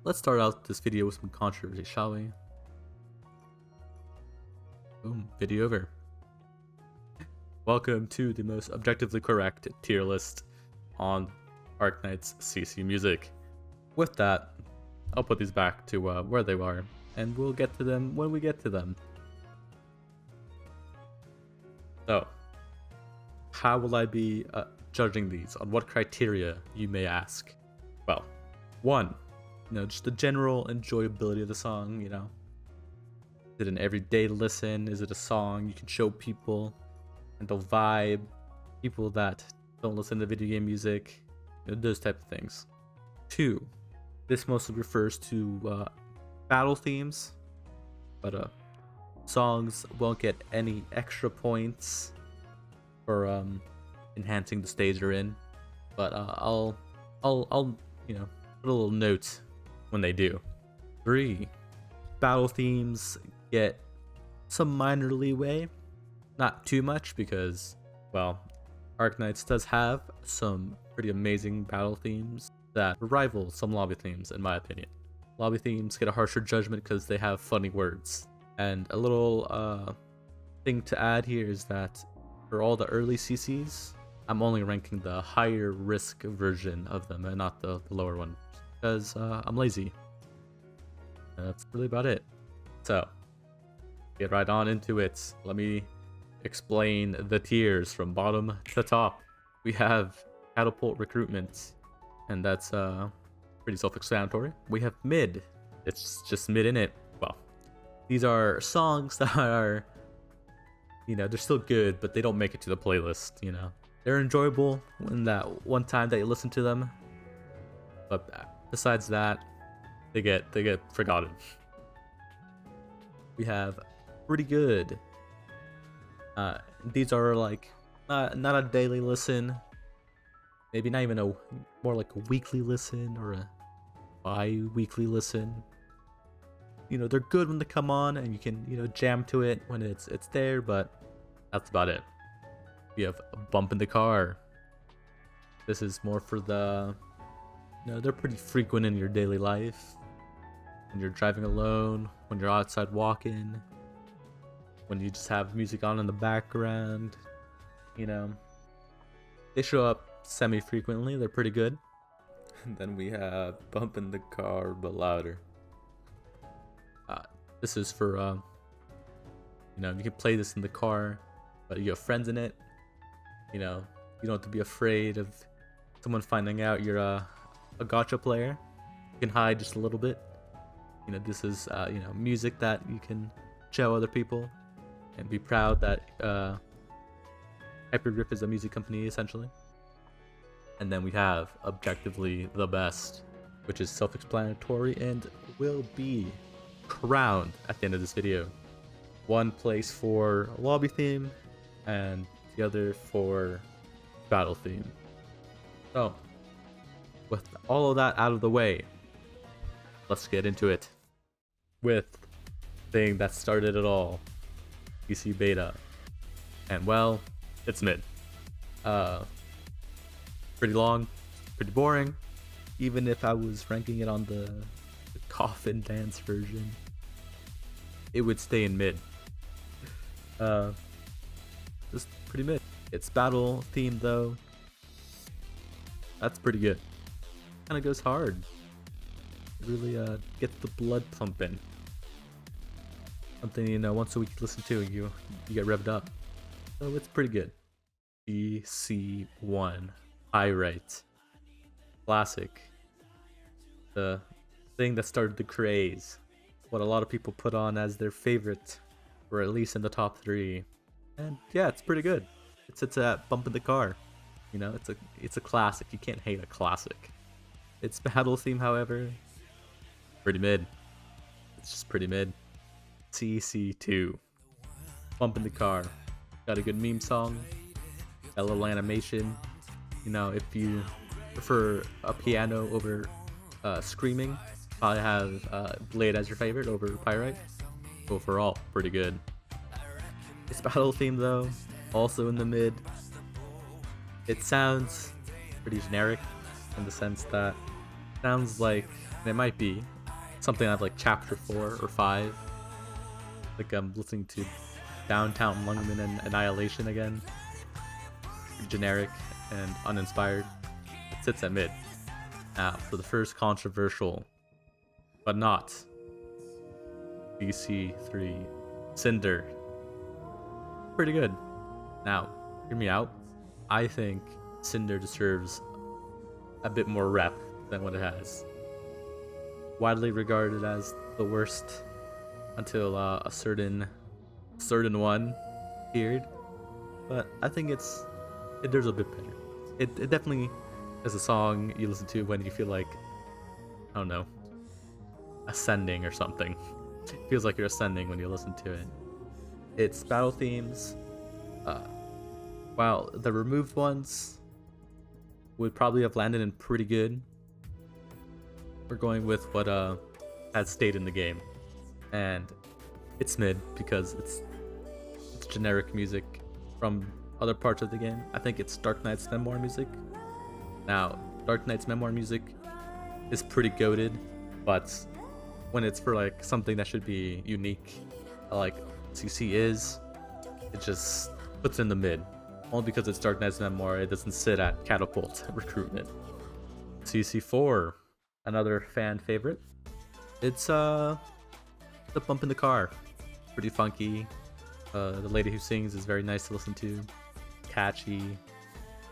let's start out this video with some controversy, shall we? Boom, video over. Welcome to the most objectively correct tier list on Arknights CC music. With that, I'll put these back to where they are, and we'll get to them when we get to them. So, how will I be judging these? On what criteria, you may ask? Well, one, just the general enjoyability of the song, Is it an everyday listen? Is it a song you can show people and they'll vibe? People that don't listen to video game music, those type of things. Two, this mostly refers to battle themes, but songs won't get any extra points for enhancing the stage they're in. But I'll put a little note when they do. Three, battle themes get some minor leeway, not too much because, well, Arknights does have some pretty amazing battle themes that rival some lobby themes, in my opinion. Lobby themes get a harsher judgment because they have funny words. And a little thing to add here is that for all the early CCs, I'm only ranking the higher risk version of them and not the lower one because I'm lazy. And that's really about it. So, get right on into it. Let me explain the tiers from bottom to top. We have Catapult Recruitment, and that's pretty self-explanatory. We have Mid. It's just mid in it. Well, these are songs that are, they're still good, but they don't make it to the playlist, They're enjoyable when that one time that you listen to them, but besides that, they get forgotten. We have Pretty Good. These are like not a daily listen, maybe not even more like a weekly listen or a bi-weekly listen. They're good when they come on and you can jam to it when it's there, but that's about it. We have a Bump in the Car. This is more for the they're pretty frequent in your daily life, when you're driving alone, when you're outside walking, when you just have music on in the background. They show up semi-frequently. They're pretty good. And then we have Bump in the Car but louder. This is for you can play this in the car, but you have friends in it. You don't have to be afraid of someone finding out you're a gacha player. You can hide just a little bit. This is music that you can show other people and be proud that Hypergrip is a music company, essentially. And then we have Objectively the Best, which is self-explanatory and will be crowned at the end of this video. One place for lobby theme and the other for battle theme. So, with all of that out of the way, let's get into it with the thing that started it all, PC beta. And well, it's mid. Pretty long, pretty boring. Even if I was ranking it on the coffin dance version, it would stay in mid. Just pretty mid. It's battle themed though. That's pretty good. Kind of goes hard. It really gets the blood pumping. Something once a week you listen to, you get revved up. So it's pretty good. BC1 Pyrite classic. The thing that started the craze. What a lot of people put on as their favorite, or at least in the top 3. And yeah, it's pretty good. It's a Bump in the Car. It's a classic. You can't hate a classic. Its battle theme, however, pretty mid. It's just pretty mid. CC2 Bump in the Car. Got a good meme song. Got a little animation. If you prefer a piano over screaming, probably have Blade as your favorite over Pyrite. Overall, pretty good. Its battle theme though, also in the mid. It sounds pretty generic in the sense that it sounds like And it might be something out of like chapter 4 or 5. Like I'm listening to Downtown Lungman and Annihilation again. Generic and uninspired. It sits at mid. Now, for the first controversial, but not BC3, Cinder. Pretty good. Now, hear me out. I think Cinder deserves a bit more rep than what it has. Widely regarded as the worst until a certain one appeared, but I think it deserves a bit better. It definitely is a song you listen to when you feel like, I don't know, ascending or something. It feels like you're ascending when you listen to it. Its battle themes, while the removed ones would probably have landed in pretty good, we're going with what has stayed in the game, and it's mid because it's generic music from other parts of the game. I think it's Arknights memoir music. Now, Arknights memoir music is pretty goated, but when it's for like something that should be unique, like CC is, it just puts in the mid. Only because it's Arknights memoir, it doesn't sit at catapult recruitment. CC4, another fan favorite. It's the bump in the car, pretty funky. The lady who sings is very nice to listen to, catchy,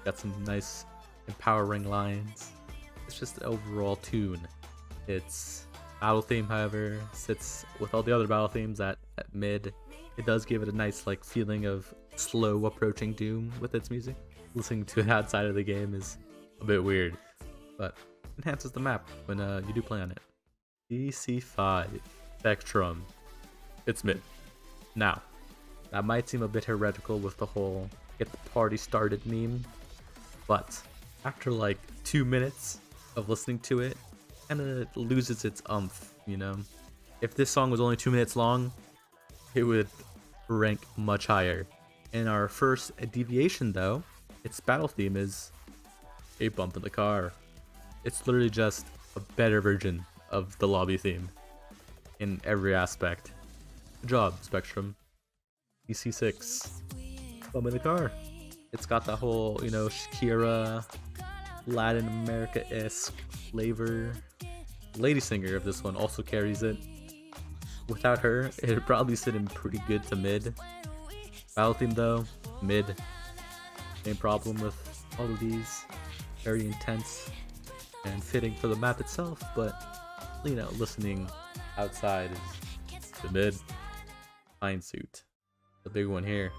got some nice empowering lines. It's just an overall tune. Its battle theme, however, sits with all the other battle themes at mid. It does give it a nice like feeling of slow approaching doom with its music. Listening to it outside of the game is a bit weird, but enhances the map when you do play on it. DC5, Spectrum. It's mid. Now, that might seem a bit heretical with the whole get the party started meme, but after like 2 minutes of listening to it, kinda loses its umph, you know? If this song was only 2 minutes long, it would rank much higher. In our first deviation though, its battle theme is a bump in the car. It's literally just a better version of the lobby theme in every aspect. Good job, Spectrum. EC6, bump in the car. It's got that whole, you know, Shakira, Latin America-esque flavor. Lady singer of this one also carries it. Without her, it'd probably sit in pretty good to mid. Battle theme though, mid. Same problem with all of these. Very intense and fitting for the map itself, but you know, listening outside is the mid. Pine suit, the big one here.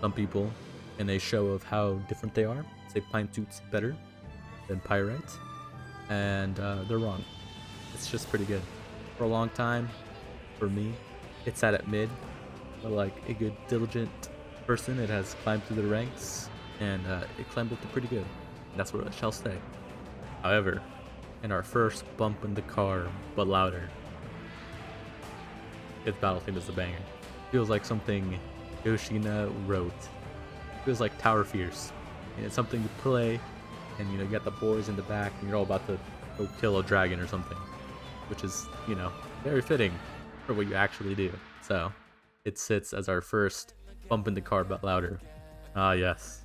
Some people, in a show of how different they are, say pine suit's better than pyrite, and they're wrong. It's just pretty good. For a long time, for me, it sat at mid, but like a good diligent person, it has climbed through the ranks, and it climbed up to pretty good. That's where it shall stay. However, in our first bump in the car, but louder, its battle theme is the banger. Feels like something Yoshina wrote. Feels like Tower Fierce. And it's something you play, and you know, you got the boys in the back, and you're all about to go kill a dragon or something, which is, you know, very fitting for what you actually do. So it sits as our first bump in the car but louder. Ah yes,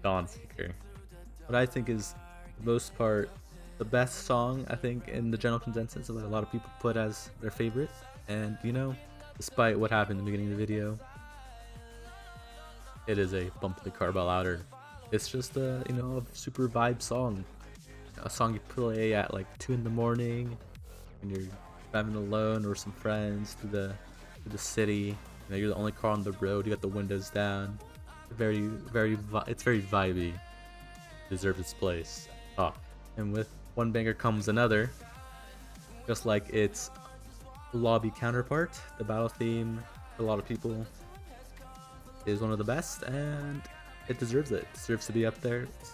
Dawn Seeker. What I think is, for the most part, the best song, I think, in the general consensus of what a lot of people put as their favorite. And you know, despite what happened in the beginning of the video, it is a bump in the car but louder. It's just a, you know, a super vibe song. A song you play at like 2 in the morning when you're driving alone or some friends through the city. You know, you're the only car on the road. You got the windows down. It's very vibey. Deserves its place. Oh. And with one banger comes another. Just like its lobby counterpart, the battle theme for a lot of people is one of the best, and it deserves it. It deserves to be up there. It's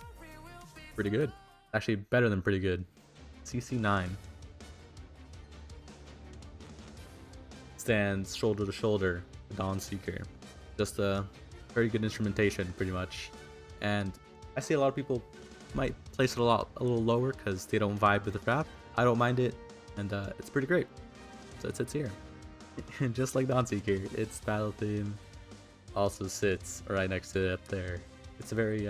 pretty good. Actually, better than pretty good. CC9 stands shoulder to shoulder with Dawn Seeker. Just a very good instrumentation, pretty much. And I see a lot of people might place it a little lower because they don't vibe with the rap. I don't mind it, and it's pretty great. So it sits here. And just like Danseeker, its battle theme also sits right next to it up there. It's a very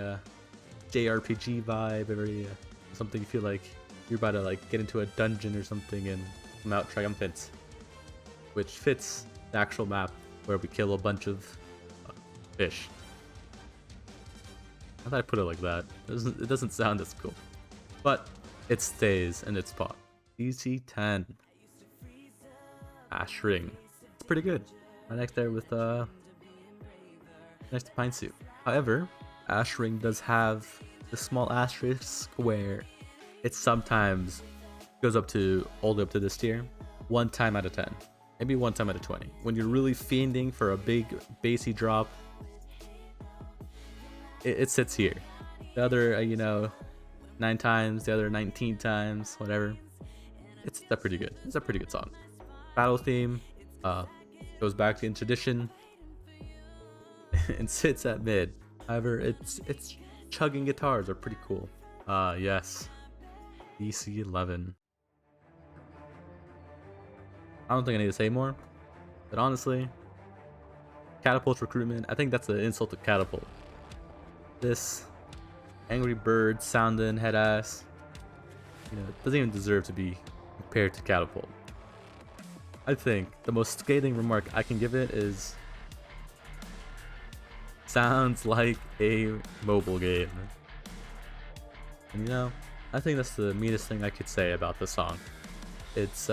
JRPG vibe, very something you feel like you're about to like get into a dungeon or something and come out triumphant, which fits the actual map where we kill a bunch of fish. How did I put it like that? It doesn't sound as cool, but it stays in its spot. CC10 Ash Ring. It's pretty good. Right next there with next to Pine Suit. However, Ash Ring does have the small asterisk where it sometimes goes up to all the way up to this tier 1 time out of 10, maybe 1 time out of 20. When you're really fiending for a big bassy drop, it sits here. The other 9 times, the other 19 times, whatever, it's pretty good. It's a pretty good song. Battle theme goes back in tradition and sits at mid. However, its chugging guitars are pretty cool. Yes, DC11. I don't think I need to say more, but honestly, Catapult recruitment, I think that's an insult to Catapult. This Angry Bird sounding head ass, it doesn't even deserve to be compared to Catapult. I think the most scathing remark I can give it is sounds like a mobile game. And I think that's the meanest thing I could say about this song. Its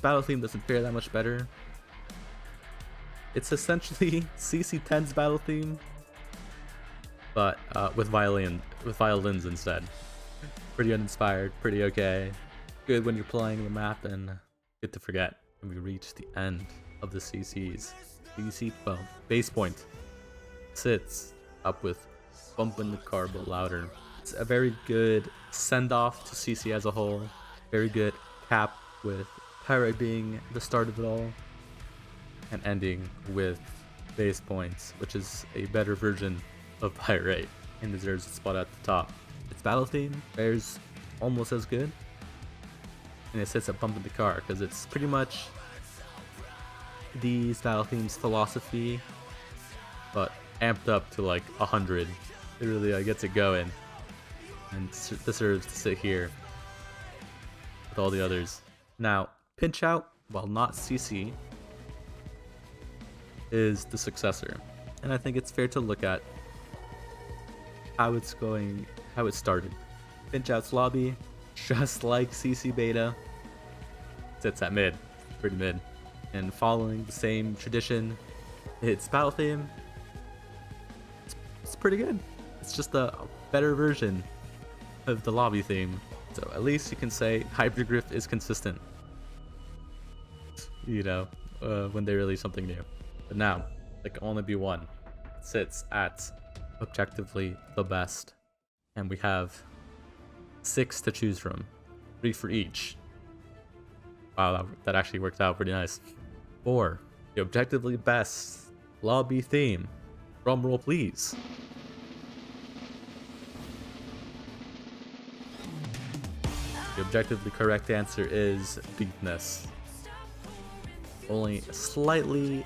battle theme doesn't fare that much better. It's essentially CC10's battle theme, but with violins instead. Pretty uninspired, pretty okay. Good when you're playing the map, and good to forget when we reach the end of the CCs. Base point sits up with Bumpin' the Car But Louder. It's a very good send-off to CC as a whole. Very good cap with Pyrite being the start of it all, and ending with Base Points, which is a better version of Pyrite and deserves a spot at the top. Its battle theme fares almost as good, and it sits at Bumpin' the Car because it's pretty much these battle themes philosophy, but amped up to like 100. It really gets it going, and deserves to sit here with all the others. Now, Pinch Out, while not CC, is the successor, and I think it's fair to look at how it started. Pinch Out's lobby, just like CC Beta, sits at mid, pretty mid, and following the same tradition, its battle theme, it's pretty good. It's just a better version of the lobby theme, so at least you can say Hypergriff is consistent, when they release something new. But now, there can only be one. It sits at objectively the best, and we have 6 to choose from, 3 for each. Wow, that actually worked out pretty nice. For the objectively best lobby theme, drum roll please. The objectively correct answer is Deepness. Only slightly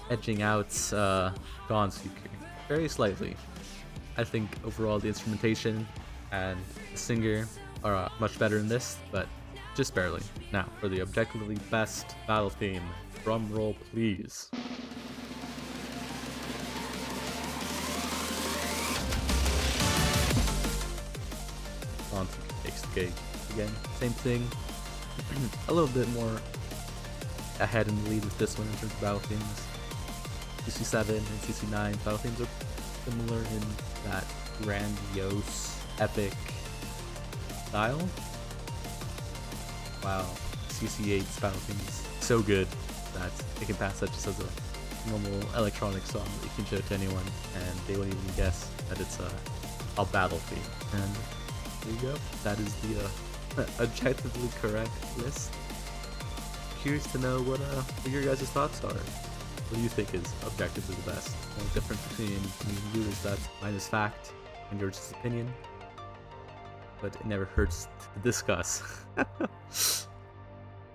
edging out Dawnseeker. Very slightly. I think overall the instrumentation and the singer are much better in this, but just barely. Now, for the objectively best battle theme, drum roll please. Dawnseeker takes the cake. Again, same thing. A little bit more ahead in the lead with this one in terms of battle themes. CC7 and CC9 battle themes are similar in that grandiose, epic style. Wow, CC8's battle theme is so good that it can pass that just as a normal electronic song that you can show to anyone, and they won't even guess that it's a battle theme. And there you go. That is the objectively correct list. Curious to know what your guys' thoughts are. What do you think is objectively the best? The difference between me and you is that mine is fact and yours is opinion. but it never hurts to discuss.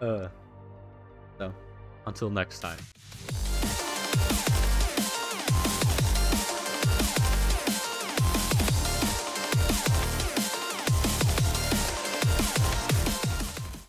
So, until next time.